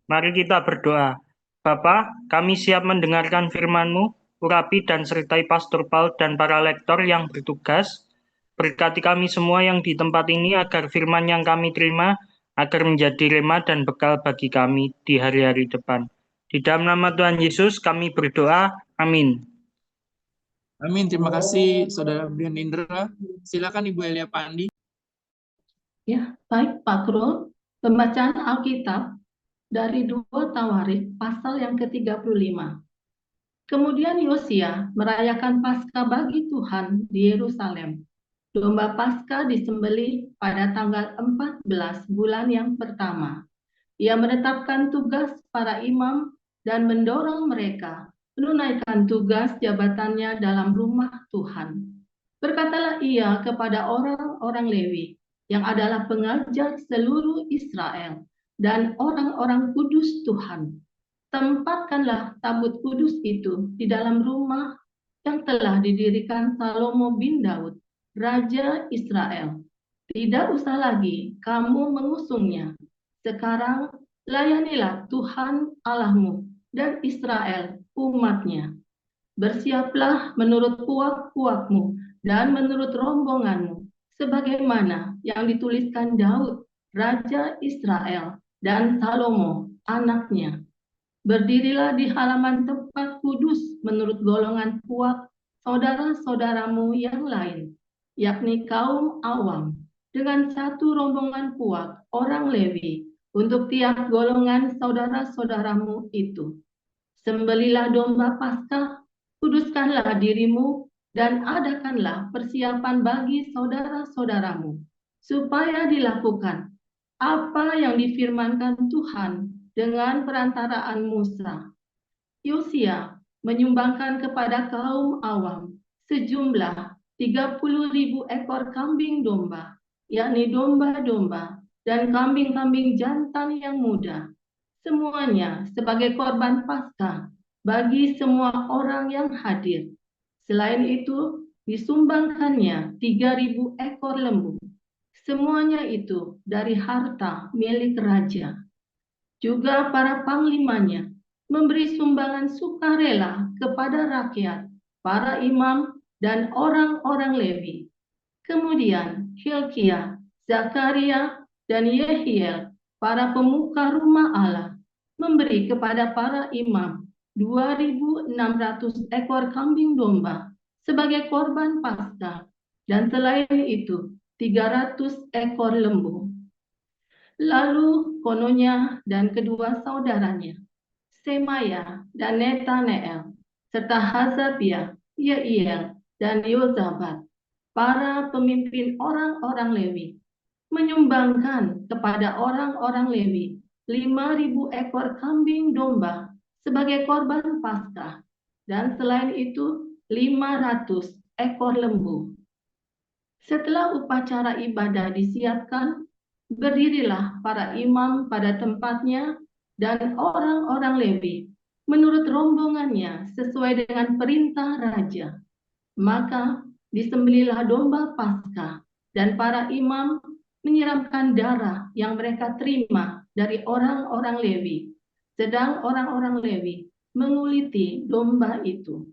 Mari kita berdoa. Bapa, kami siap mendengarkan firman-Mu, urapi dan sertai Pastor Paul dan para lektor yang bertugas. Berkati kami semua yang di tempat ini agar firman yang kami terima agar menjadi rema dan bekal bagi kami di hari-hari depan. Di dalam nama Tuhan Yesus kami berdoa. Amin. Amin. Terima kasih Saudara Brian Indra. Silakan Ibu Elia Pandi. Ya, baik Pak Krul. Pembacaan Alkitab dari 2 Tawarik pasal yang ke-35. Kemudian Yosia merayakan Paskah bagi Tuhan di Yerusalem. Domba Paskah disembelih pada tanggal 14 bulan yang pertama. Ia menetapkan tugas para imam dan mendorong mereka menunaikan tugas jabatannya dalam rumah Tuhan. Berkatalah ia kepada orang-orang Lewi yang adalah pengajar seluruh Israel dan orang-orang kudus Tuhan. Tempatkanlah tabut kudus itu di dalam rumah yang telah didirikan Salomo bin Daud, Raja Israel. Tidak usah lagi kamu mengusungnya. Sekarang layanilah Tuhan Allahmu dan Israel umatnya. Bersiaplah menurut puak-puakmu dan menurut rombonganmu, sebagaimana yang dituliskan Daud, Raja Israel, dan Salomo, anaknya. Berdirilah di halaman tempat kudus menurut golongan puak saudara-saudaramu yang lain, yakni kaum awam, dengan satu rombongan puak orang Lewi untuk tiap golongan saudara-saudaramu itu. Sembelilah domba Paskah, kuduskanlah dirimu, dan adakanlah persiapan bagi saudara-saudaramu, supaya dilakukan apa yang difirmankan Tuhan dengan perantaraan Musa. Yosia menyumbangkan kepada kaum awam sejumlah 30.000 ekor kambing domba, yakni domba-domba dan kambing-kambing jantan yang muda, semuanya sebagai korban Paskah bagi semua orang yang hadir. Selain itu, disumbangkannya 3.000 ekor lembu. Semuanya itu dari harta milik raja. Juga para panglimanya memberi sumbangan sukarela kepada rakyat, para imam, dan orang-orang Lewi. Kemudian Hilkiah, Zakaria, dan Yehiel, para pemuka rumah Allah, memberi kepada para imam 2.600 ekor kambing domba sebagai korban Paskah, dan selain itu 300 ekor lembu. Lalu Kononya dan kedua saudaranya, Semaya dan Netaneel, serta Hazabia, Yeiel, dan Yozabat, para pemimpin orang-orang Lewi, menyumbangkan kepada orang-orang Lewi 5.000 ekor kambing domba sebagai korban Paskah, dan selain itu 500 ekor lembu. Setelah upacara ibadah disiapkan, berdirilah para imam pada tempatnya dan orang-orang Lewi menurut rombongannya sesuai dengan perintah raja. Maka disembelihlah domba Paskah dan para imam menyiramkan darah yang mereka terima dari orang-orang Lewi, sedang orang-orang Lewi menguliti domba itu.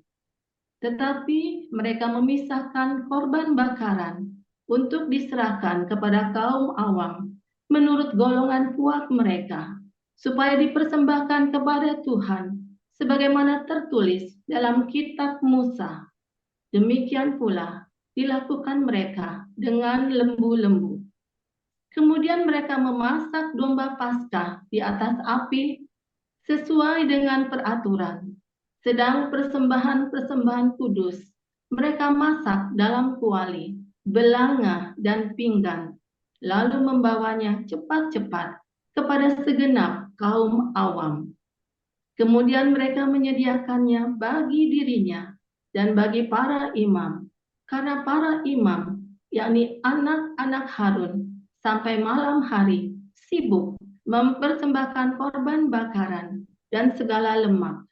Tetapi mereka memisahkan korban bakaran untuk diserahkan kepada kaum awam menurut golongan puak mereka, supaya dipersembahkan kepada Tuhan, sebagaimana tertulis dalam kitab Musa. Demikian pula dilakukan mereka dengan lembu-lembu. Kemudian mereka memasak domba Paskah di atas api sesuai dengan peraturan. Sedang persembahan-persembahan kudus mereka masak dalam kuali, belanga, dan pinggan, lalu membawanya cepat-cepat kepada segenap kaum awam. Kemudian mereka menyediakannya bagi dirinya dan bagi para imam, karena para imam, yakni anak-anak Harun, sampai malam hari sibuk mempersembahkan korban bakaran dan segala lemak.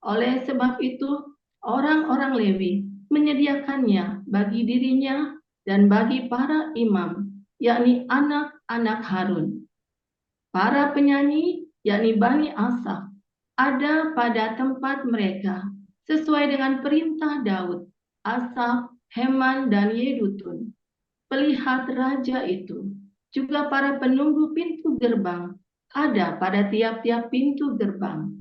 Oleh sebab itu, orang-orang Lewi menyediakannya bagi dirinya dan bagi para imam, yakni anak-anak Harun. Para penyanyi yakni Bani Asaf, ada pada tempat mereka sesuai dengan perintah Daud, Asaf, Heman, dan Yedutun, pelihat raja itu. Juga para penunggu pintu gerbang ada pada tiap-tiap pintu gerbang.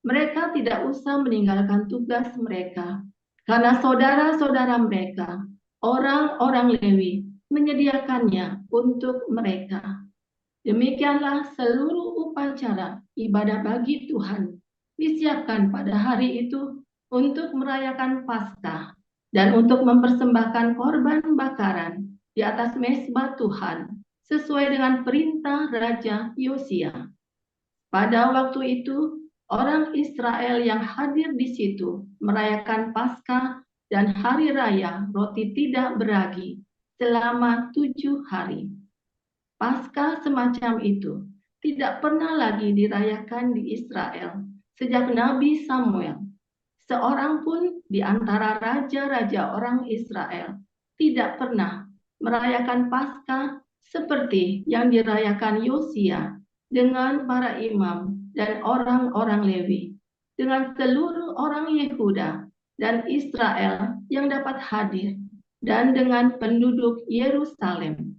Mereka tidak usah meninggalkan tugas mereka, karena saudara-saudara mereka, orang-orang Lewi, menyediakannya untuk mereka. Demikianlah seluruh upacara ibadah bagi Tuhan disiapkan pada hari itu untuk merayakan Paskah dan untuk mempersembahkan korban bakaran di atas mezbah Tuhan sesuai dengan perintah Raja Yosia. Pada waktu itu, orang Israel yang hadir di situ merayakan Paskah dan hari raya roti tidak beragi selama 7 hari. Paskah semacam itu tidak pernah lagi dirayakan di Israel sejak Nabi Samuel. Seorang pun di antara raja-raja orang Israel tidak pernah merayakan Paskah seperti yang dirayakan Yosia dengan para imam dan orang-orang Lewi, dengan seluruh orang Yehuda dan Israel yang dapat hadir, dan dengan penduduk Yerusalem.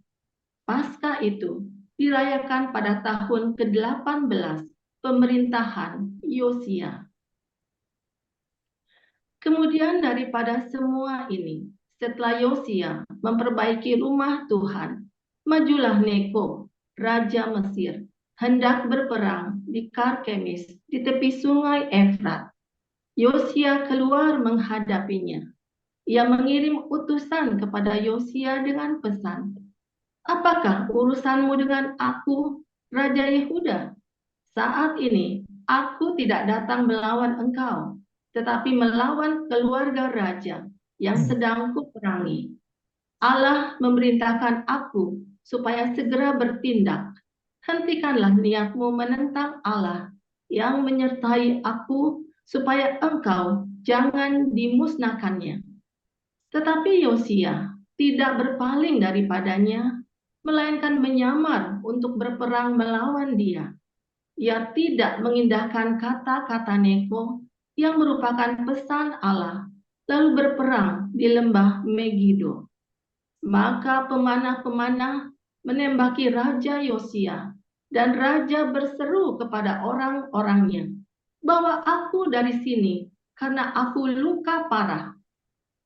Paskah itu dirayakan pada tahun ke-18 pemerintahan Yosia. Kemudian daripada semua ini, setelah Yosia memperbaiki rumah Tuhan, majulah Neko, Raja Mesir, hendak berperang di Karkemis di tepi sungai Efrat. Yosia keluar menghadapinya. Ia mengirim utusan kepada Yosia dengan pesan, "Apakah urusanmu dengan aku, Raja Yehuda? Saat ini aku tidak datang melawan engkau, tetapi melawan keluarga raja yang sedang kuperangi. Allah memerintahkan aku supaya segera bertindak. Hentikanlah niatmu menentang Allah yang menyertai aku, supaya engkau jangan dimusnahkannya." Tetapi Yosia tidak berpaling daripadanya, melainkan menyamar untuk berperang melawan dia. Ia tidak mengindahkan kata-kata Neko yang merupakan pesan Allah, lalu berperang di lembah Megido. Maka pemanah-pemanah menembaki Raja Yosia, dan Raja berseru kepada orang-orangnya, "Bawa aku dari sini, karena aku luka parah."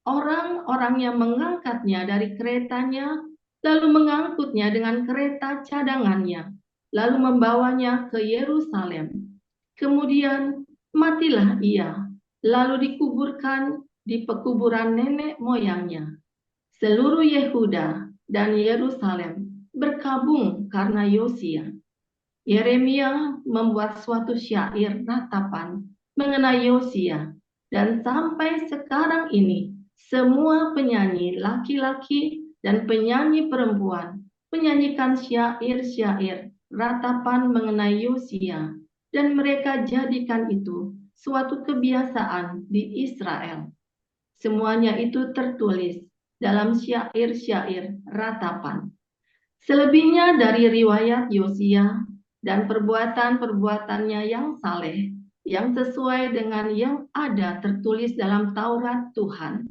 Orang-orangnya mengangkatnya dari keretanya, lalu mengangkutnya dengan kereta cadangannya, lalu membawanya ke Yerusalem. Kemudian matilah ia, lalu dikuburkan di pekuburan nenek moyangnya. Seluruh Yehuda dan Yerusalem berkabung karena Yosia. Yeremia membuat suatu syair ratapan mengenai Yosia, dan sampai sekarang ini semua penyanyi laki-laki dan penyanyi perempuan menyanyikan syair-syair ratapan mengenai Yosia, dan mereka jadikan itu suatu kebiasaan di Israel. Semuanya itu tertulis dalam syair-syair ratapan. Selebihnya dari riwayat Yosia dan perbuatan-perbuatannya yang saleh, yang sesuai dengan yang ada tertulis dalam Taurat Tuhan,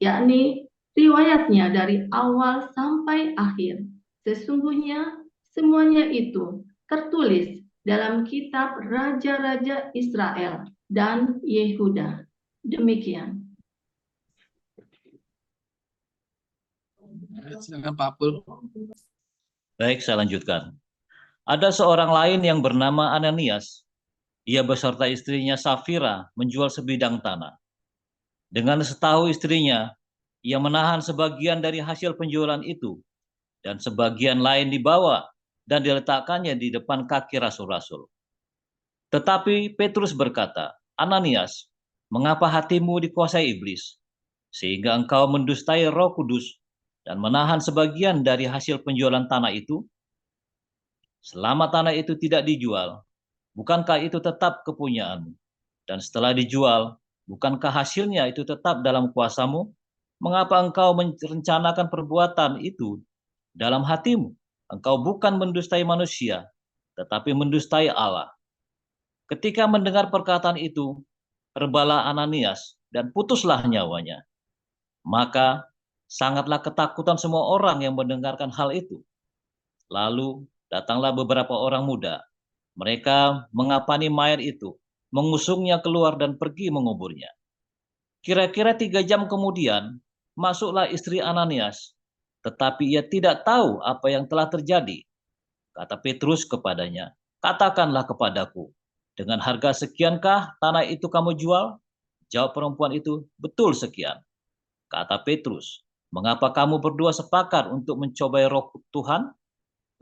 yakni riwayatnya dari awal sampai akhir. Sesungguhnya semuanya itu tertulis dalam kitab Raja-Raja Israel dan Yehuda. Demikian. Silakan Pak Apul. Baik, saya lanjutkan. Ada seorang lain yang bernama Ananias. Ia beserta istrinya Safira menjual sebidang tanah. Dengan setahu istrinya, ia menahan sebagian dari hasil penjualan itu, dan sebagian lain dibawa dan diletakkannya di depan kaki rasul-rasul. Tetapi Petrus berkata, "Ananias, mengapa hatimu dikuasai iblis, sehingga engkau mendustai Roh Kudus dan menahan sebagian dari hasil penjualan tanah itu? Selama tanah itu tidak dijual, bukankah itu tetap kepunyaanmu? Dan setelah dijual, bukankah hasilnya itu tetap dalam kuasamu? Mengapa engkau merencanakan perbuatan itu dalam hatimu? Engkau bukan mendustai manusia, tetapi mendustai Allah. Ketika mendengar perkataan itu, rebalah Ananias dan putuslah nyawanya. Maka sangatlah ketakutan semua orang yang mendengarkan hal itu. Lalu datanglah beberapa orang muda. Mereka mengapani mayat itu, mengusungnya keluar dan pergi menguburnya. Kira-kira 3 jam kemudian, masuklah istri Ananias, tetapi ia tidak tahu apa yang telah terjadi. Kata Petrus kepadanya, "Katakanlah kepadaku, dengan harga sekiankah tanah itu kamu jual?" Jawab perempuan itu, "Betul sekian." Kata Petrus, "Mengapa kamu berdua sepakat untuk mencobai roh Tuhan?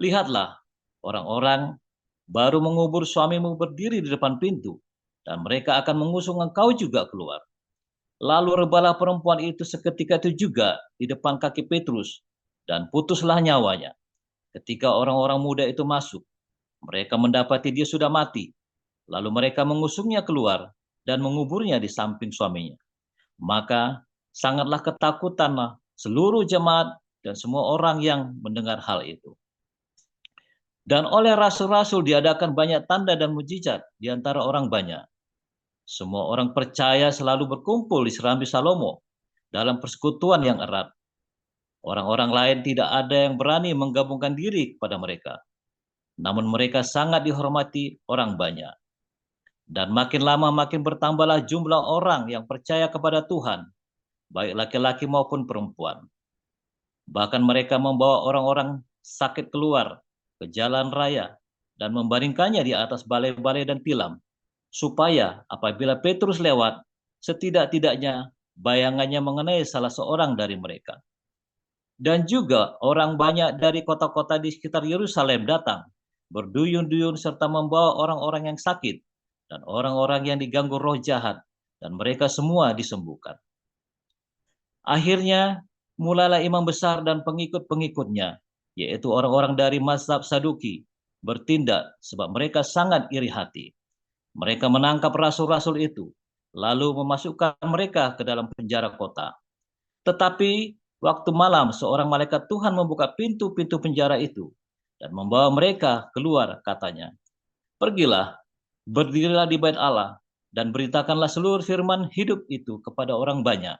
Lihatlah, orang-orang baru mengubur suamimu berdiri di depan pintu, dan mereka akan mengusung engkau juga keluar." Lalu rebalah perempuan itu seketika itu juga di depan kaki Petrus, dan putuslah nyawanya. Ketika orang-orang muda itu masuk, mereka mendapati dia sudah mati. Lalu mereka mengusungnya keluar dan menguburnya di samping suaminya. Maka sangatlah ketakutanlah seluruh jemaat dan semua orang yang mendengar hal itu. Dan oleh rasul-rasul diadakan banyak tanda dan mujizat di antara orang banyak. Semua orang percaya selalu berkumpul di serambi Salomo dalam persekutuan yang erat. Orang-orang lain tidak ada yang berani menggabungkan diri kepada mereka. Namun mereka sangat dihormati orang banyak. Dan makin lama makin bertambahlah jumlah orang yang percaya kepada Tuhan, baik laki-laki maupun perempuan. Bahkan mereka membawa orang-orang sakit keluar ke jalan raya dan membaringkannya di atas balai-balai dan tilam, supaya apabila Petrus lewat, setidak-tidaknya bayangannya mengenai salah seorang dari mereka. Dan juga orang banyak dari kota-kota di sekitar Yerusalem datang, berduyun-duyun serta membawa orang-orang yang sakit dan orang-orang yang diganggu roh jahat, dan mereka semua disembuhkan. Akhirnya, mulailah imam besar dan pengikut-pengikutnya, yaitu orang-orang dari mazhab Saduki, bertindak sebab mereka sangat iri hati. Mereka menangkap rasul-rasul itu, lalu memasukkan mereka ke dalam penjara kota. Tetapi waktu malam seorang malaikat Tuhan membuka pintu-pintu penjara itu dan membawa mereka keluar, katanya, "Pergilah, berdirilah di bait Allah, dan beritakanlah seluruh firman hidup itu kepada orang banyak."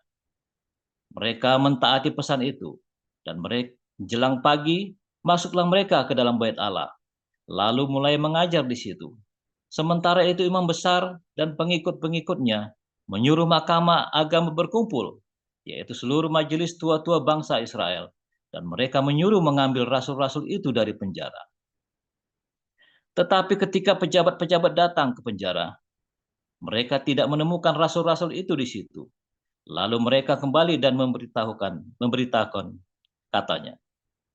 Mereka mentaati pesan itu, dan mereka jelang pagi masuklah mereka ke dalam bait Allah, lalu mulai mengajar di situ. Sementara itu imam besar dan pengikut-pengikutnya menyuruh mahkamah agama berkumpul, yaitu seluruh majelis tua-tua bangsa Israel, dan mereka menyuruh mengambil rasul-rasul itu dari penjara. Tetapi ketika pejabat-pejabat datang ke penjara, mereka tidak menemukan rasul-rasul itu di situ. Lalu mereka kembali dan memberitakan, katanya,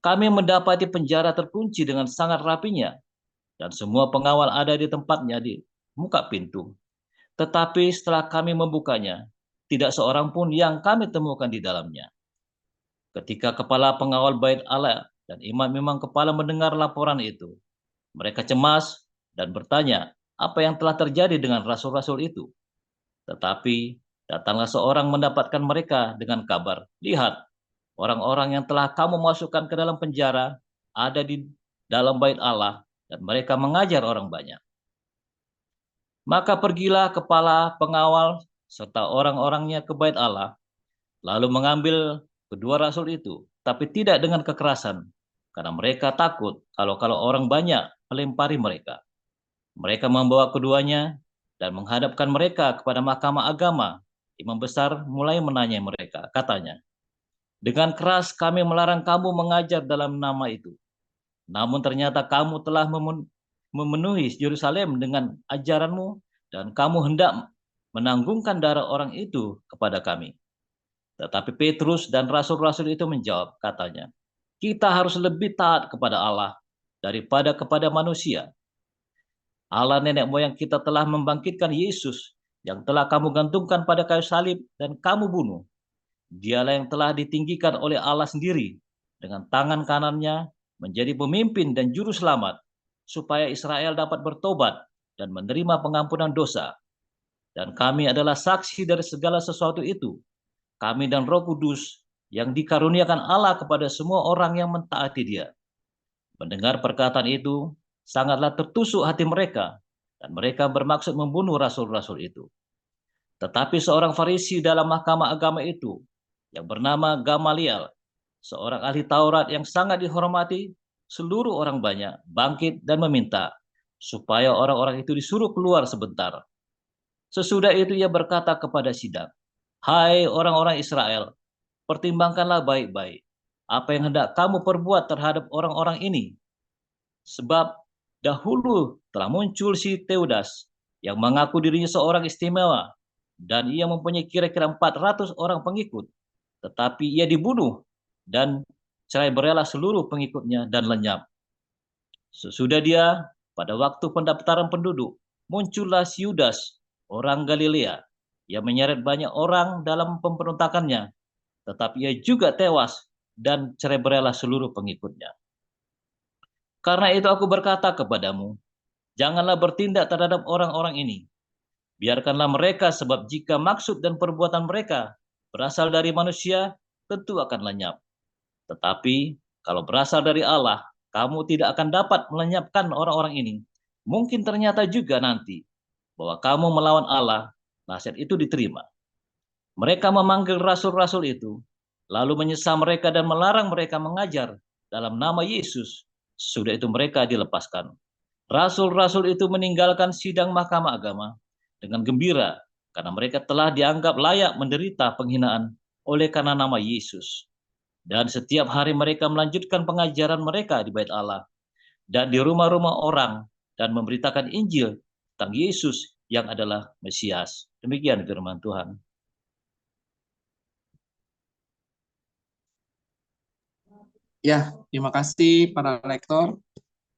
"Kami mendapati penjara terkunci dengan sangat rapinya, dan semua pengawal ada di tempatnya di muka pintu. Tetapi setelah kami membukanya, tidak seorang pun yang kami temukan di dalamnya." Ketika kepala pengawal bait Allah dan imam-imam kepala mendengar laporan itu, mereka cemas dan bertanya apa yang telah terjadi dengan rasul-rasul itu. Tetapi datanglah seorang mendapatkan mereka dengan kabar, "Lihat, orang-orang yang telah kamu masukkan ke dalam penjara ada di dalam bait Allah, dan mereka mengajar orang banyak." Maka pergilah kepala pengawal serta orang-orangnya ke bait Allah, lalu mengambil kedua rasul itu, tapi tidak dengan kekerasan, karena mereka takut kalau orang banyak melempari mereka. Mereka membawa keduanya dan menghadapkan mereka kepada mahkamah agama. Imam besar mulai menanya mereka, katanya, "Dengan keras kami melarang kamu mengajar dalam nama itu. Namun ternyata kamu telah memenuhi Yerusalem dengan ajaranmu, dan kamu hendak menanggungkan darah orang itu kepada kami." Tetapi Petrus dan rasul-rasul itu menjawab, katanya, "Kita harus lebih taat kepada Allah daripada kepada manusia. Allah nenek moyang kita telah membangkitkan Yesus yang telah kamu gantungkan pada kayu salib dan kamu bunuh. Dialah yang telah ditinggikan oleh Allah sendiri dengan tangan kanannya menjadi pemimpin dan juru selamat, supaya Israel dapat bertobat dan menerima pengampunan dosa. Dan kami adalah saksi dari segala sesuatu itu, kami dan Roh Kudus yang dikaruniakan Allah kepada semua orang yang mentaati Dia." Mendengar perkataan itu, sangatlah tertusuk hati mereka, dan mereka bermaksud membunuh rasul-rasul itu. Tetapi seorang Farisi dalam mahkamah agama itu, yang bernama Gamaliel, seorang ahli Taurat yang sangat dihormati seluruh orang banyak, bangkit dan meminta supaya orang-orang itu disuruh keluar sebentar. Sesudah itu ia berkata kepada sidang, "Hai orang-orang Israel, pertimbangkanlah baik-baik apa yang hendak kamu perbuat terhadap orang-orang ini. Sebab dahulu telah muncul si Teudas yang mengaku dirinya seorang istimewa, dan ia mempunyai kira-kira 400 orang pengikut. Tetapi ia dibunuh dan cerai berailah seluruh pengikutnya dan lenyap. Sesudah dia, pada waktu pendaftaran penduduk, muncullah si Yudas, orang Galilea, yang menyeret banyak orang dalam pemberontakannya, tetapi ia juga tewas dan cerai berailah seluruh pengikutnya. Karena itu aku berkata kepadamu, janganlah bertindak terhadap orang-orang ini. Biarkanlah mereka, sebab jika maksud dan perbuatan mereka berasal dari manusia, tentu akan lenyap. Tetapi kalau berasal dari Allah, kamu tidak akan dapat melenyapkan orang-orang ini. Mungkin ternyata juga nanti bahwa kamu melawan Allah, nasihat itu diterima. Mereka memanggil rasul-rasul itu, lalu menyesal mereka dan melarang mereka mengajar dalam nama Yesus. Sudah itu mereka dilepaskan. Rasul-rasul itu meninggalkan sidang mahkamah agama dengan gembira karena mereka telah dianggap layak menderita penghinaan oleh karena nama Yesus. Dan setiap hari mereka melanjutkan pengajaran mereka di bait Allah dan di rumah-rumah orang dan memberitakan Injil tentang Yesus yang adalah Mesias. Demikian firman Tuhan. Ya, terima kasih para lektor,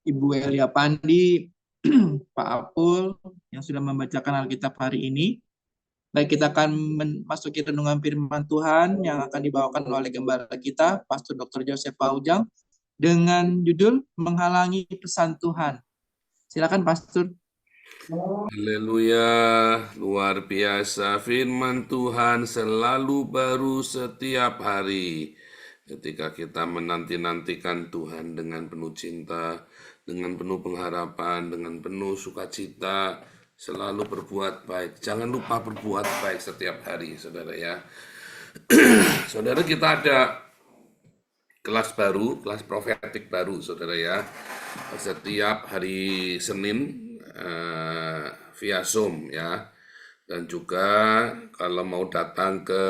Ibu Elia Pandi, Pak Apul, yang sudah membacakan Alkitab hari ini. Baik, kita akan memasuki renungan firman Tuhan yang akan dibawakan oleh gembala kita, Pastor Dr. Joseph Paujang, dengan judul Menghalangi Pesan Tuhan. Silakan, Pastor. Haleluya, luar biasa. Firman Tuhan selalu baru setiap hari. Ketika kita menanti-nantikan Tuhan dengan penuh cinta, dengan penuh pengharapan, dengan penuh sukacita, selalu berbuat baik. Jangan lupa berbuat baik setiap hari, saudara ya. Saudara, kita ada kelas baru, kelas profetik baru, saudara ya. Setiap hari Senin via Zoom ya. Dan juga kalau mau datang ke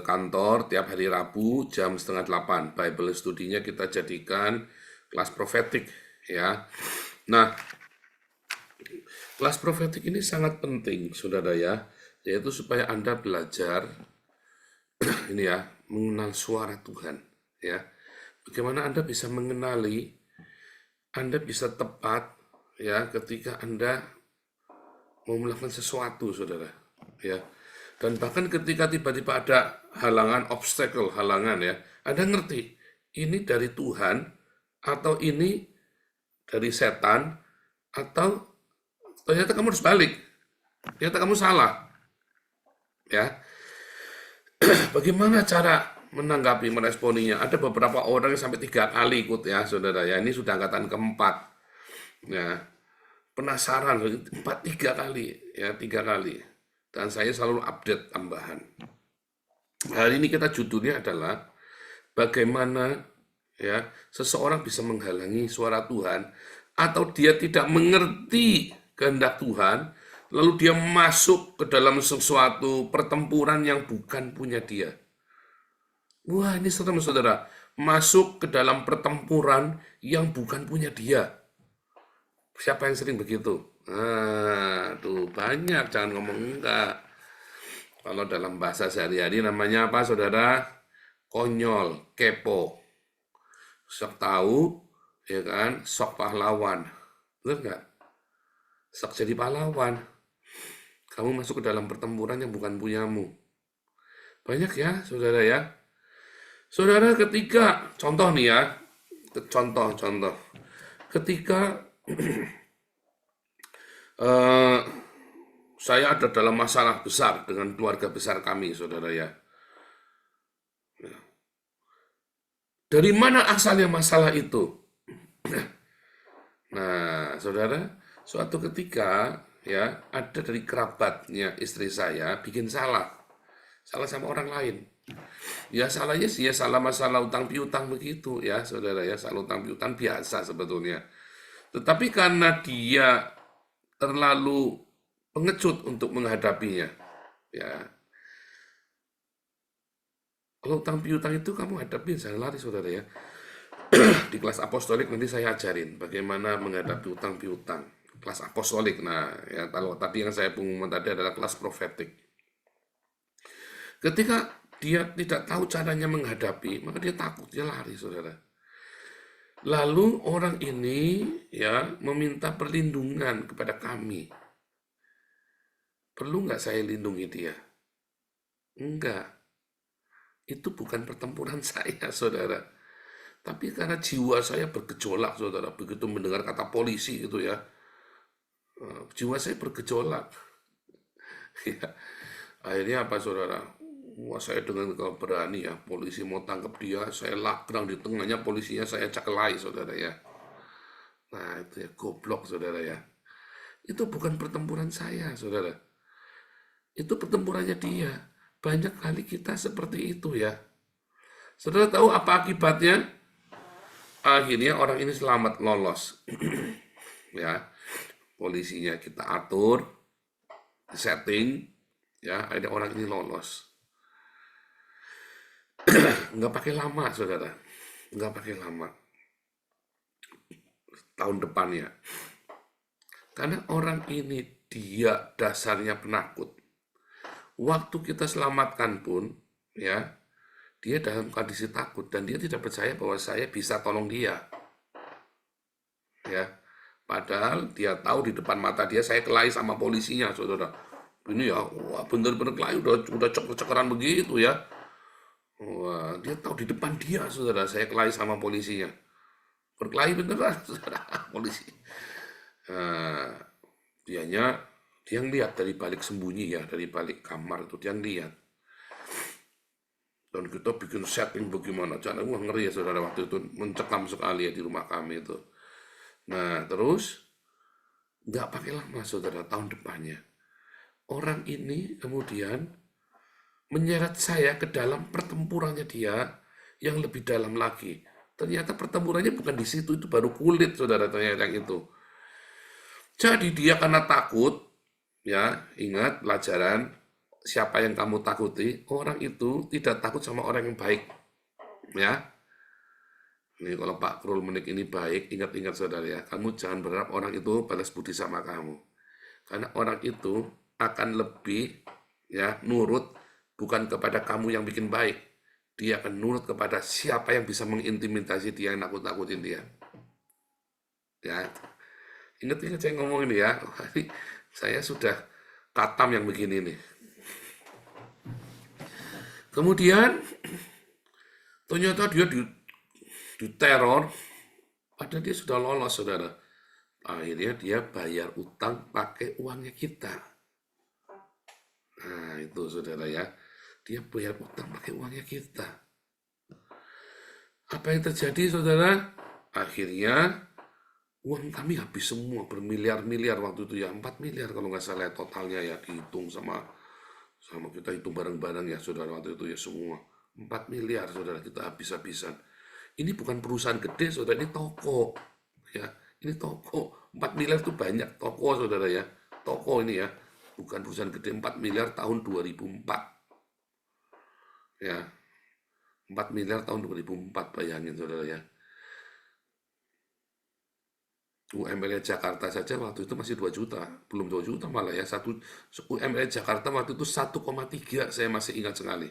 kantor tiap hari Rabu jam 7:30 Bible studinya kita jadikan kelas profetik ya. Nah, kelas profetik ini sangat penting saudara ya, yaitu supaya Anda belajar ini ya, mengenal suara Tuhan ya. Bagaimana Anda bisa mengenali, Anda bisa tepat ya ketika Anda mau melakukan sesuatu, saudara, ya. Dan bahkan ketika tiba-tiba ada halangan, obstacle, halangan, ya, Anda ngerti, ini dari Tuhan, atau ini dari setan, atau ternyata kamu harus balik, ternyata kamu salah, ya. Bagaimana cara menanggapi, meresponinya? Ada beberapa orang yang sampai 3 kali ikut, ya, saudara, ya. Ini sudah angkatan keempat, ya. Penasaran 3 kali ya, 3 kali, dan saya selalu update tambahan. Hari ini kita judulnya adalah bagaimana ya seseorang bisa menghalangi suara Tuhan, atau dia tidak mengerti kehendak Tuhan lalu dia masuk ke dalam sesuatu pertempuran yang bukan punya dia. Wah, ini serem saudara, masuk ke dalam pertempuran yang bukan punya dia. Siapa yang sering begitu? Tuh banyak, jangan ngomong enggak. Kalau dalam bahasa sehari-hari namanya apa, saudara? Konyol, kepo. Sok tahu, ya kan? Sok pahlawan. Benar enggak? Sok jadi pahlawan. Kamu masuk ke dalam pertempuran yang bukan punyamu. Banyak ya, saudara ya. Saudara, ketika, contoh nih ya, contoh. Ketika saya ada dalam masalah besar dengan keluarga besar kami, saudara ya. Dari mana asalnya masalah itu? Nah, saudara, suatu ketika ya, ada dari kerabatnya istri saya bikin salah sama orang lain. Ya salahnya sih ya salah masalah utang piutang begitu ya saudara ya, salah utang piutang biasa sebetulnya. Tetapi karena dia terlalu pengecut untuk menghadapinya, ya. Kalau utang piutang itu kamu hadapin jangan lari saudara ya. Di kelas apostolik nanti saya ajarin bagaimana menghadapi utang piutang. Kelas apostolik. Nah, ya kalau tadi yang saya pengumuman tadi adalah kelas profetik. Ketika dia tidak tahu caranya menghadapi, maka dia takut, dia lari, saudara. Lalu orang ini ya meminta perlindungan kepada kami. Perlu nggak saya lindungi dia? Enggak. Itu bukan pertempuran saya, saudara. Tapi karena jiwa saya bergejolak, saudara. Begitu mendengar kata polisi itu ya, jiwa saya bergejolak. Ya. Akhirnya apa, saudara? Wah, saya dengan kalau berani ya, polisi mau tangkap dia, saya lakrang di tengahnya, polisinya saya cakelai, saudara ya. Nah, itu ya, goblok, saudara ya. Itu bukan pertempuran saya, saudara. Itu pertempurannya dia. Banyak kali kita seperti itu ya. Saudara tahu apa akibatnya? Akhirnya orang ini selamat lolos. Ya, polisinya kita atur, setting, ya, ada orang ini lolos. Nggak pakai lama, saudara. Nggak pakai lama. Tahun depannya. Karena orang ini dia dasarnya penakut. Waktu kita selamatkan pun, ya, dia dalam kondisi takut dan dia tidak percaya bahwa saya bisa tolong dia. Ya, padahal dia tahu di depan mata dia saya kelahi sama polisinya, saudara. Ini ya, wah bener-bener kelahi udah cek-cekeran begitu ya. Wah, dia tahu di depan dia, saudara, saya kelahi sama polisinya. Berkelahi beneran, saudara, polisi. Dianya, dia lihat dari balik sembunyi ya, dari balik kamar itu, dia lihat. Dan kita bikin setting bagaimana, cara wah ngeri ya saudara, waktu itu mencekam sekali ya di rumah kami itu. Nah, terus, nggak pakai lama, saudara, tahun depannya. Orang ini kemudian menyeret saya ke dalam pertempurannya dia yang lebih dalam lagi. Ternyata pertempurannya bukan di situ, itu baru kulit, saudara, ternyata yang itu. Jadi dia karena takut, ya, ingat pelajaran, siapa yang kamu takuti, orang itu tidak takut sama orang yang baik. Ya, ini kalau Pak Krul Menik ini baik, ingat-ingat saudara ya, kamu jangan berharap orang itu balas budi sama kamu. Karena orang itu akan lebih ya nurut bukan kepada kamu yang bikin baik. Dia akan nurut kepada siapa yang bisa mengintimidasi dia, yang nakut-nakutin dia. Ya, ingat-ingat saya ngomong ini ya, saya sudah katam yang begini nih. Kemudian ternyata dia diteror, padahal dia sudah lolos, saudara. Akhirnya dia bayar utang pakai uangnya kita. Nah, itu saudara ya. Dia bayar utang pakai uangnya kita. Apa yang terjadi, saudara? Akhirnya uang kami habis semua, bermiliar-miliar waktu itu ya, 4 miliar kalau nggak salah totalnya ya, dihitung sama kita hitung bareng-bareng ya, saudara, waktu itu ya semua. 4 miliar, saudara, kita habis-habisan. Ini bukan perusahaan gede, saudara, ini toko. Ya, ini toko. 4 miliar itu banyak toko, saudara ya. Toko ini ya, bukan perusahaan gede. 4 miliar tahun 2004. Ya, 4 miliar tahun 2004, bayangin, saudara ya. UML Jakarta saja waktu itu masih 2 juta, belum 2 juta malah ya. UML Jakarta waktu itu 1,3, saya masih ingat sekali.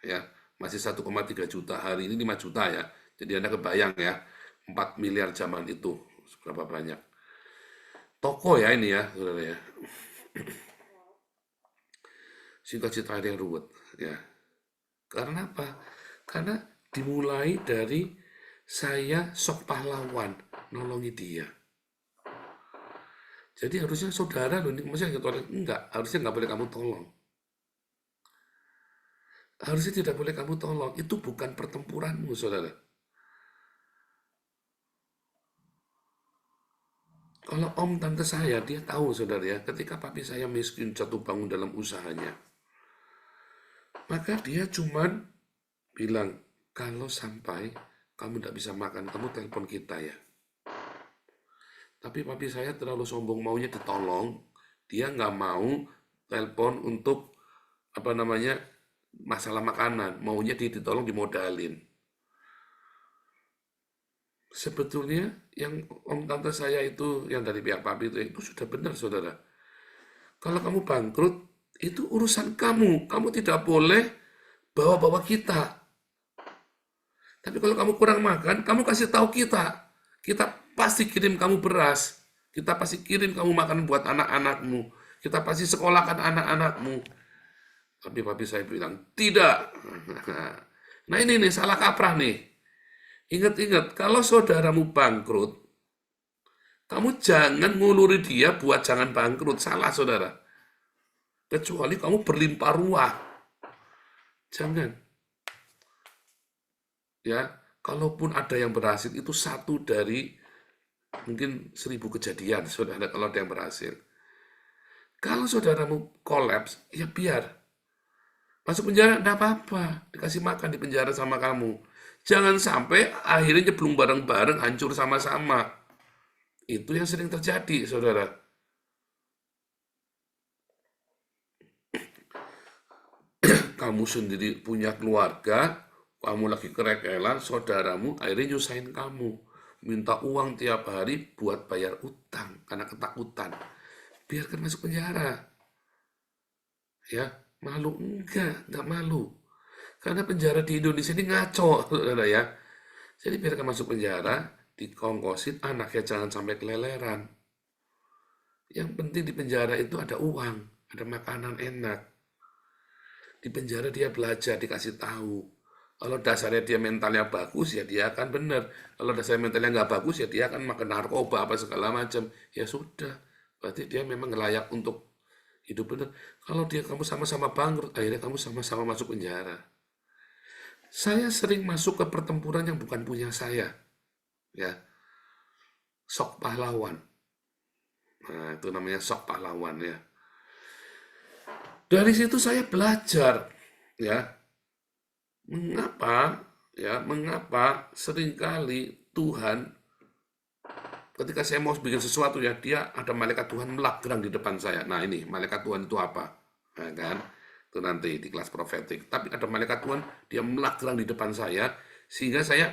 Ya, masih 1,3 juta, hari ini 5 juta ya. Jadi Anda kebayang ya, 4 miliar zaman itu seberapa banyak. Toko ya ini ya, saudara ya. Singkat cerita ada yang ruwet ya. Karena apa? Karena dimulai dari saya sok pahlawan nolongi dia. Jadi harusnya saudara loh, maksudnya enggak, harusnya nggak boleh kamu tolong. Harusnya tidak boleh kamu tolong, itu bukan pertempuranmu, saudara. Kalau om tante saya, dia tahu saudara ya, ketika papi saya miskin jatuh bangun dalam usahanya, maka dia cuman bilang, kalau sampai kamu tidak bisa makan, kamu telepon kita ya. Tapi papi saya terlalu sombong, maunya ditolong, dia nggak mau telepon untuk masalah makanan, maunya ditolong dimodalin. Sebetulnya yang om tante saya itu, yang dari pihak papi itu sudah benar saudara. Kalau kamu bangkrut, itu urusan kamu. Kamu tidak boleh bawa-bawa kita. Tapi kalau kamu kurang makan, kamu kasih tahu kita. Kita pasti kirim kamu beras. Kita pasti kirim kamu makan buat anak-anakmu. Kita pasti sekolahkan anak-anakmu. Tapi papi saya bilang, tidak. Nah ini nih, salah kaprah nih. Ingat-ingat, kalau saudaramu bangkrut, kamu jangan nguluri dia buat jangan bangkrut. Salah saudara. Kecuali kamu berlimpah ruah. Jangan. Ya, kalaupun ada yang berhasil, itu satu dari mungkin 1000 kejadian, saudara, kalau ada yang berhasil. Kalau saudaramu kolaps, ya biar. Masuk penjara, enggak apa-apa. Dikasih makan di penjara sama kamu. Jangan sampai akhirnya nyeblung bareng-bareng, hancur sama-sama. Itu yang sering terjadi, saudara. Kamu sendiri punya keluarga, kamu lagi kerekelan, saudaramu akhirnya nyusahin kamu. Minta uang tiap hari buat bayar utang, karena ketakutan. Biarkan masuk penjara. Ya, malu? Enggak malu. Karena penjara di Indonesia ini ngaco, saudara ya. Jadi biarkan masuk penjara, dikongkosin, anaknya jangan sampai keleleran. Yang penting di penjara itu ada uang, ada makanan enak. Di penjara dia belajar, dikasih tahu. Kalau dasarnya dia mentalnya bagus, ya dia akan benar. Kalau dasarnya mentalnya nggak bagus, ya dia akan makan narkoba, apa segala macam. Ya sudah, berarti dia memang layak untuk hidup benar. Kalau kamu sama-sama bangkrut, akhirnya kamu sama-sama masuk penjara. Saya sering masuk ke pertempuran yang bukan punya saya. Ya, sok pahlawan. Nah, itu namanya sok pahlawan ya. Dari situ saya belajar, ya, mengapa seringkali Tuhan, ketika saya mau bikin sesuatu ya, dia ada malaikat Tuhan melakgerang di depan saya. Nah ini, malaikat Tuhan itu apa? Nah, kan? Itu nanti di kelas profetik. Tapi ada malaikat Tuhan, dia melakgerang di depan saya, sehingga saya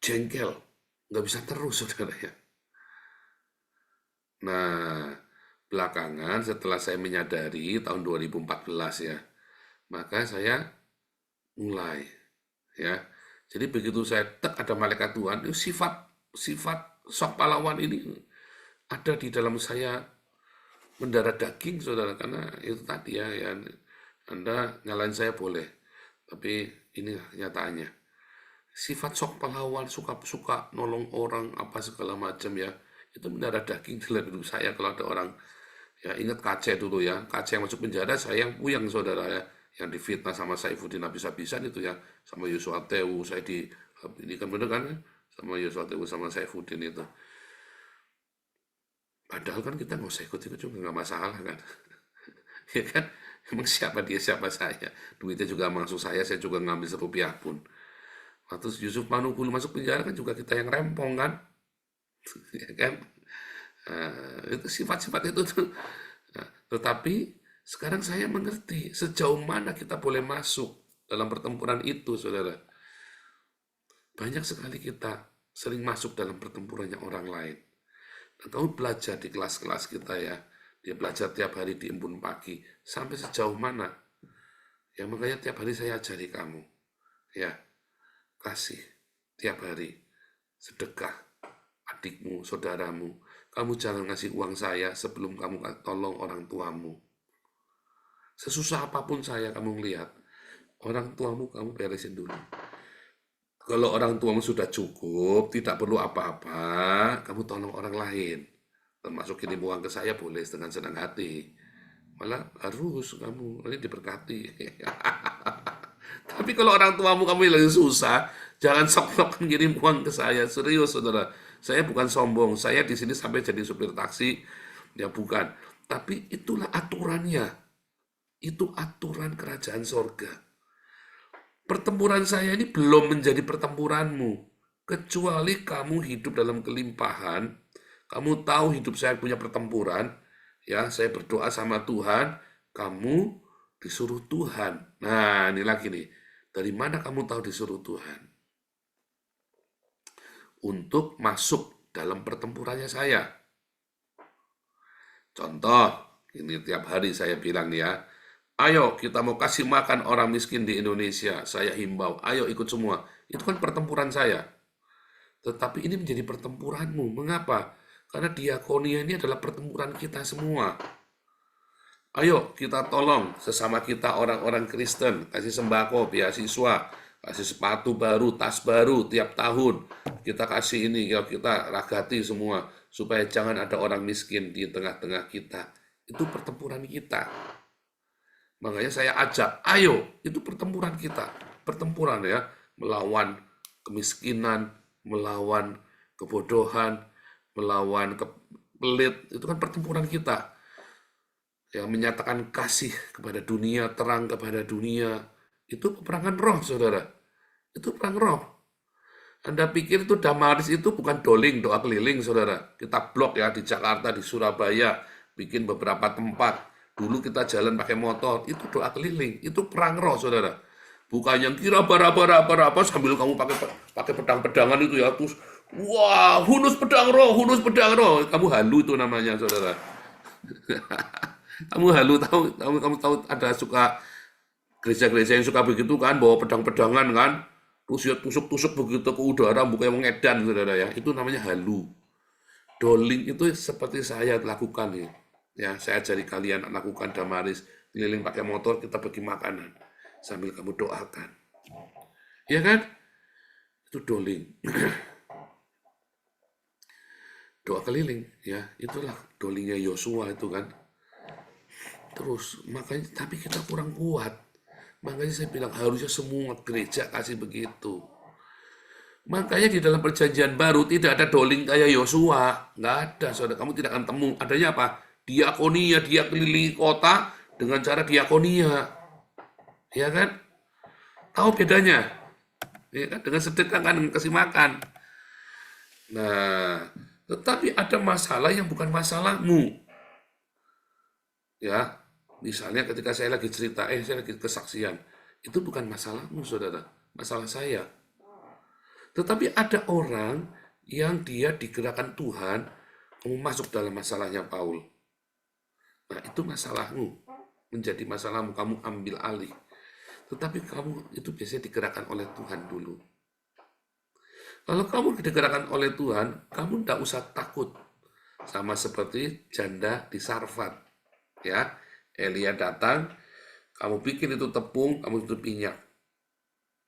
jengkel, nggak bisa terus, saudara ya. Nah, belakangan setelah saya menyadari tahun 2014 ya, maka saya mulai ya. Jadi begitu saya ada malaikat Tuhan, itu sifat sok pahlawan ini ada di dalam saya, mendarah daging, saudara. Karena itu tadi ya, Anda nyalain saya boleh, tapi ini nyataannya. Sifat sok pahlawan, suka nolong orang, apa segala macam ya, itu mendarah daging dalam hidup saya. Kalau ada orang, ya ingat Kace dulu ya, Kace yang masuk penjara, saya yang puyeng, saudara ya, yang difitnah sama Saifuddin habis-habisan itu ya, sama Yosua Tewu, saya ini kan bener kan, sama Yosua Tewu sama Saifuddin itu. Padahal kan kita nggak usah ikut-ikut juga nggak masalah kan, ya kan? Emang siapa dia, siapa saya? Duitnya juga masuk saya juga ngambil serupiah pun. Waktu Yusuf Manukul masuk penjara kan juga kita yang rempong kan, ya kan? Itu sifat-sifat itu tuh. Nah, tetapi sekarang saya mengerti sejauh mana kita boleh masuk dalam pertempuran itu, saudara. Banyak sekali kita sering masuk dalam pertempurannya orang lain. Dan kamu belajar di kelas-kelas kita ya, dia belajar tiap hari di embun pagi, sampai sejauh mana. Ya makanya tiap hari saya ajari kamu, ya, kasih tiap hari, sedekah adikmu, saudaramu. Kamu jangan ngasih uang saya sebelum kamu tolong orang tuamu. Sesusah apapun saya kamu lihat, orang tuamu kamu beresin dulu. Kalau orang tuamu sudah cukup, tidak perlu apa-apa, kamu tolong orang lain. Termasuk kirim uang ke saya boleh dengan senang hati. Malah harus kamu, nanti diberkati. Tapi kalau orang tuamu kamu lagi susah, jangan sok-sok ngirim uang ke saya. Serius, saudara. Saya bukan sombong, saya di sini sampai jadi supir taksi, ya bukan. Tapi itulah aturannya. Itu aturan kerajaan sorga. Pertempuran saya ini belum menjadi pertempuranmu. Kecuali kamu hidup dalam kelimpahan, kamu tahu hidup saya punya pertempuran, ya saya berdoa sama Tuhan, kamu disuruh Tuhan. Nah ini lagi nih, dari mana kamu tahu disuruh Tuhan? Untuk masuk dalam pertempurannya saya. Contoh, ini tiap hari saya bilang nih ya, ayo kita mau kasih makan orang miskin di Indonesia, saya himbau, ayo ikut semua. Itu kan pertempuran saya. Tetapi ini menjadi pertempuranmu. Mengapa? Karena diakonia ini adalah pertempuran kita semua. Ayo kita tolong sesama kita orang-orang Kristen, kasih sembako, beasiswa, kasih sepatu baru, tas baru tiap tahun. Kita kasih ini, ya kita ragati semua, supaya jangan ada orang miskin di tengah-tengah kita. Itu pertempuran kita. Makanya saya ajak, ayo, itu pertempuran kita. Pertempuran ya, melawan kemiskinan, melawan kebodohan, melawan pelit, itu kan pertempuran kita. Yang menyatakan kasih kepada dunia, terang kepada dunia, itu peperangan roh, saudara. Itu perang roh. Anda pikir itu Damaris itu bukan doling, doa keliling, saudara. Kita blok ya di Jakarta, di Surabaya, bikin beberapa tempat. Dulu kita jalan pakai motor, itu doa keliling, itu perang roh, saudara. Bukan yang kira bara sambil kamu pakai pedang-pedangan itu ya, terus wah, hunus pedang roh, kamu halu itu namanya, saudara. Kamu halu, kamu tahu ada suka gereja-gereja yang suka begitu kan, bawa pedang-pedangan kan, terus ya tusuk-tusuk begitu ke udara, bukannya mengedan, saudara ya, itu namanya halu. Doling itu seperti saya lakukan ya, saya ajari kalian lakukan Damaris, keliling pakai motor, kita bagi makanan sambil kamu doakan, ya kan? Itu doling. Doa keliling, ya itulah dolingnya Yosua itu kan. Terus makanya, tapi kita kurang kuat. Makanya saya bilang harusnya semua gereja kasih begitu. Makanya di dalam perjanjian baru tidak ada doling kayak Yosua, nggak ada, saudara. Kamu tidak akan temu. Adanya apa? Diakonia, dia keliling kota dengan cara diakonia. Ya kan? Tahu bedanya? Ya kan? Dengan sedekah kan, dengan kasih makan. Nah, tetapi ada masalah yang bukan masalahmu. Ya, misalnya ketika saya lagi cerita, saya lagi kesaksian, itu bukan masalahmu, saudara. Masalah saya. Tetapi ada orang yang dia digerakkan Tuhan, kamu masuk dalam masalahnya Paul. Nah, itu masalahmu. Menjadi masalahmu, kamu ambil alih. Tetapi kamu itu biasanya digerakkan oleh Tuhan dulu. Kalau kamu digerakkan oleh Tuhan, kamu tidak usah takut. Sama seperti janda di Sarfat. Ya, Elia datang, kamu bikin itu tepung, kamu tutup minyak.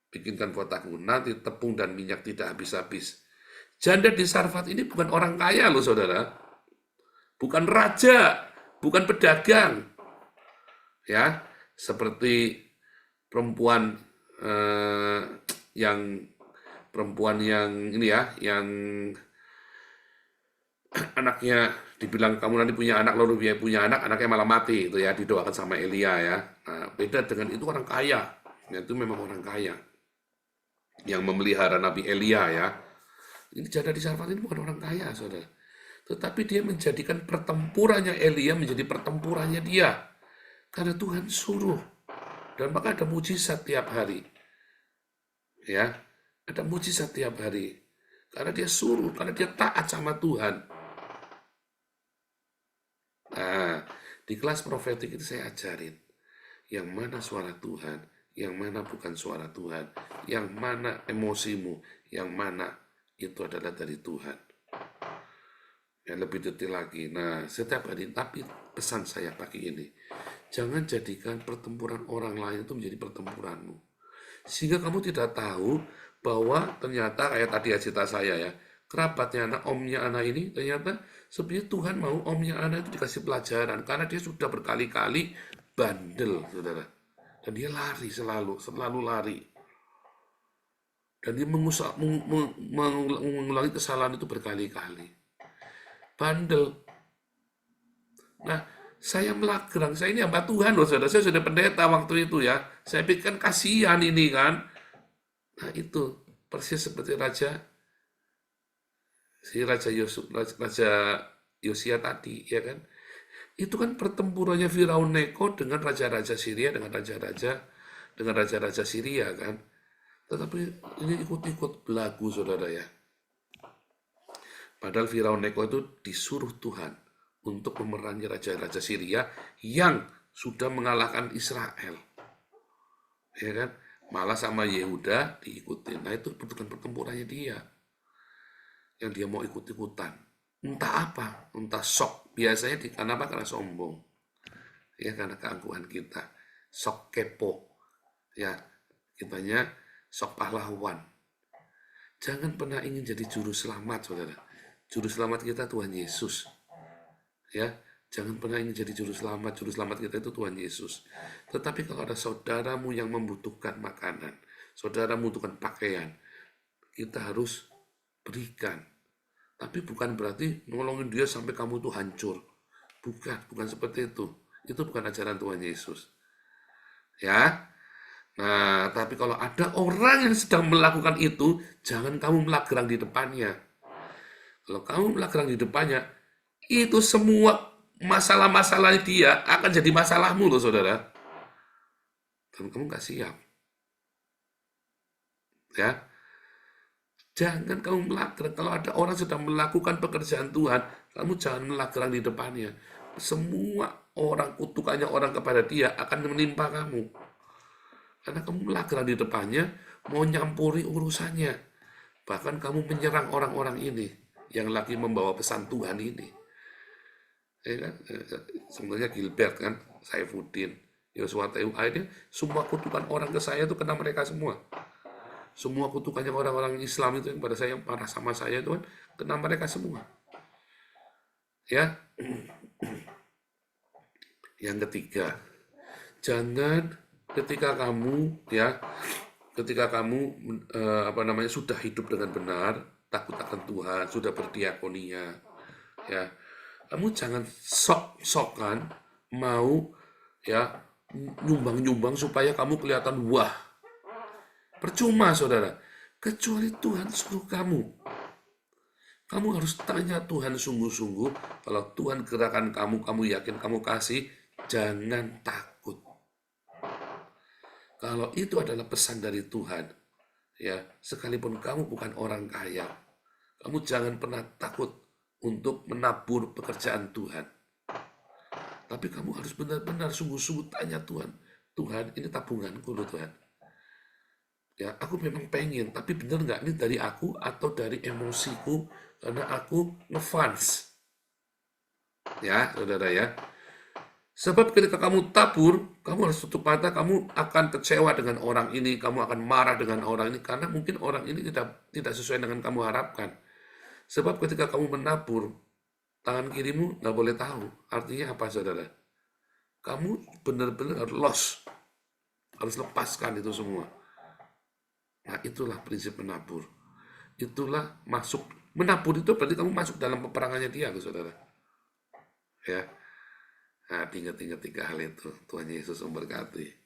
Bikinkan buat aku, nanti tepung dan minyak tidak habis-habis. Janda di Sarfat ini bukan orang kaya loh, saudara. Bukan raja, bukan pedagang. Ya, seperti perempuan yang ini ya, yang anaknya dibilang kamu nanti punya anak, lalu dia punya anak, anaknya malah mati, itu ya, didoakan sama Elia ya. Nah, beda dengan itu orang kaya, ya, itu memang orang kaya yang memelihara Nabi Elia ya. Ini janda di Sarfat ini bukan orang kaya, saudara. Tetapi dia menjadikan pertempurannya Elia menjadi pertempurannya dia. Karena Tuhan suruh. Dan maka ada mujizat tiap hari. Ya, ada mujizat tiap hari. Karena dia suruh, karena dia taat sama Tuhan. Nah, di kelas profetik itu saya ajarin. Yang mana suara Tuhan, yang mana bukan suara Tuhan, yang mana emosimu, yang mana itu adalah dari Tuhan. Yang lebih detail lagi. Nah, setiap hari, tapi pesan saya pagi ini, jangan jadikan pertempuran orang lain itu menjadi pertempuranmu. Sehingga kamu tidak tahu bahwa ternyata kayak tadi cerita saya ya, kerabatnya anak, omnya anak ini, ternyata sebenarnya Tuhan mau omnya anak itu dikasih pelajaran. Karena dia sudah berkali-kali bandel, saudara. Dan dia lari selalu lari. Dan dia mengulangi kesalahan itu berkali-kali. Bandel. Nah, saya melagrang, saya ini hamba Tuhan loh, saudara. Saya sudah pendeta waktu itu ya. Saya pikir kan kasihan ini kan. Nah itu persis seperti Raja Yosia tadi, ya kan? Itu kan pertempurannya Firaun Neko dengan raja-raja Syria, dengan raja-raja Syria kan. Tetapi ini ikut-ikut belagu, saudara ya. Padahal Firaun Neko itu disuruh Tuhan untuk memerangi raja-raja Syria yang sudah mengalahkan Israel. Ya kan? Malah sama Yehuda diikutin. Nah itu bukan pertempurannya dia. Yang dia mau ikut-ikutan. Entah apa, entah sok. Biasanya kenapa? Karena sombong. Ya karena keangkuhan kita. Sok kepo. Ya, kitanya sok pahlawan. Jangan pernah ingin jadi juru selamat, saudara. Juru selamat kita Tuhan Yesus. Ya, jangan pernah ingin jadi juru selamat. Juru selamat kita itu Tuhan Yesus. Tetapi kalau ada saudaramu yang membutuhkan makanan, saudara membutuhkan pakaian, kita harus berikan. Tapi bukan berarti nolongin dia sampai kamu itu hancur. Bukan seperti itu. Itu bukan ajaran Tuhan Yesus. Ya. Nah, tapi kalau ada orang yang sedang melakukan itu, jangan kamu melagrang di depannya. Kalau kamu melagrang di depannya, itu semua masalah-masalah dia akan jadi masalahmu loh, saudara. Dan kamu gak siap. Ya. Jangan kamu melagrang. Kalau ada orang sedang melakukan pekerjaan Tuhan, kamu jangan melagrang di depannya. Semua orang kutukannya orang kepada dia akan menimpa kamu. Karena kamu melagrang di depannya, mau nyampuri urusannya. Bahkan kamu menyerang orang-orang ini yang lagi membawa pesan Tuhan ini. Ya kan? Sebenarnya Gilbert kan, Saifuddin, Yosua Tehu, akhirnya semua kutukan orang ke saya itu kena mereka semua. Semua kutukannya orang-orang Islam itu yang pada saya, yang parah sama saya itu kan, kena mereka semua. Ya. Yang ketiga, jangan ketika kamu sudah hidup dengan benar, takut akan Tuhan, sudah berdiakonia, ya, kamu jangan sok-sokan mau ya nyumbang-nyumbang supaya kamu kelihatan wah. Percuma, saudara, kecuali Tuhan suruh kamu. Kamu harus tanya Tuhan sungguh-sungguh. Kalau Tuhan gerakan kamu yakin kamu kasih, jangan takut. Kalau itu adalah pesan dari Tuhan, ya, sekalipun kamu bukan orang kaya, kamu jangan pernah takut untuk menabur pekerjaan Tuhan. Tapi kamu harus benar-benar sungguh-sungguh tanya Tuhan, Tuhan, ini tabunganku loh Tuhan. Ya, aku memang pengen, tapi benar nggak ini dari aku atau dari emosiku karena aku ngefans. Ya, saudara ya. Sebab ketika kamu tabur, kamu harus tutup mata, kamu akan kecewa dengan orang ini, kamu akan marah dengan orang ini, karena mungkin orang ini tidak sesuai dengan kamu harapkan. Sebab ketika kamu menabur, tangan kirimu nggak boleh tahu. Artinya apa, saudara? Kamu benar-benar harus lepaskan itu semua. Nah, itulah prinsip menabur. Itulah menabur itu berarti kamu masuk dalam peperangannya dia, saudara. Ya. Nah, ingat-ingat 3 hal itu. Tuhan Yesus memberkati.